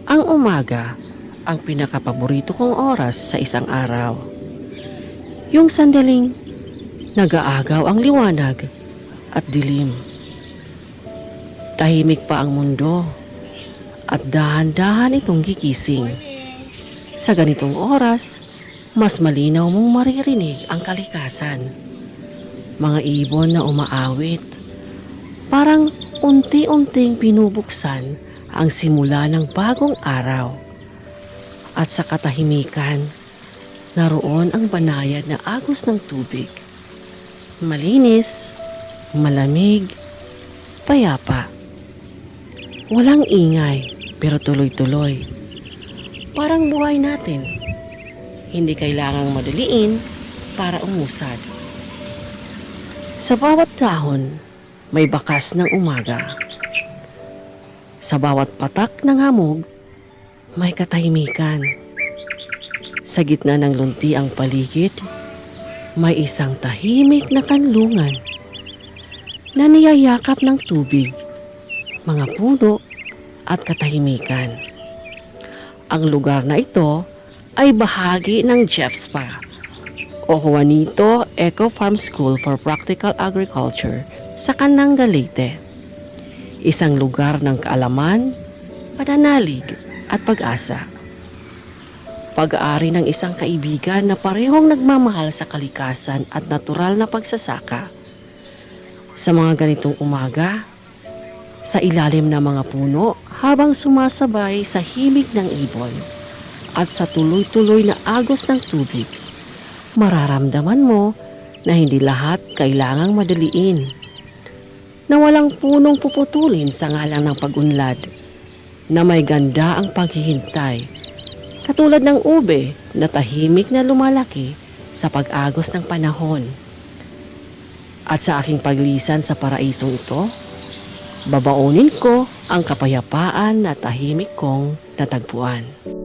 Ang umaga ang pinakapaborito kong oras sa isang araw. Yung sandaling nag-aagaw ang liwanag at dilim. Tahimik pa ang mundo at dahan-dahan itong gigising. Sa ganitong oras, mas malinaw mong maririnig ang kalikasan. Mga ibon na umaawit, parang unti-unting binubuksan ang simula ng bagong araw. At sa katahimikan, naroon ang banayad na agos ng tubig. Malinis, malamig, payapa. Walang ingay pero tuloy-tuloy. Parang buhay natin. Hindi kailangang madaliin para umusad. Sa bawat dahon, may bakas ng umaga. Sa bawat patak ng hamog, may katahimikan. Sa gitna ng lunti ang paligid, may isang tahimik na kanlungan na niyayakap ng tubig, mga puno at katahimikan. Ang lugar na ito ay bahagi ng JEFSPA o Juanito Eco Farm School for Practical Agriculture sa Cananga, Leyte. Isang lugar ng kaalaman, pananalig at pag-asa. Pag-aari ng isang kaibigan na parehong nagmamahal sa kalikasan at natural na pagsasaka. Sa mga ganitong umaga, sa ilalim ng mga puno habang sumasabay sa himig ng ibon at sa tuloy-tuloy na agos ng tubig, mararamdaman mo na hindi lahat kailangang madaliin. Na walang punong puputulin sa ngalan ng pag-unlad, na may ganda ang paghihintay, katulad ng ube na tahimik na lumalaki sa pag-agos ng panahon. At sa aking paglisan sa paraisong ito, babaunin ko ang kapayapaan na tahimik kong natagpuan.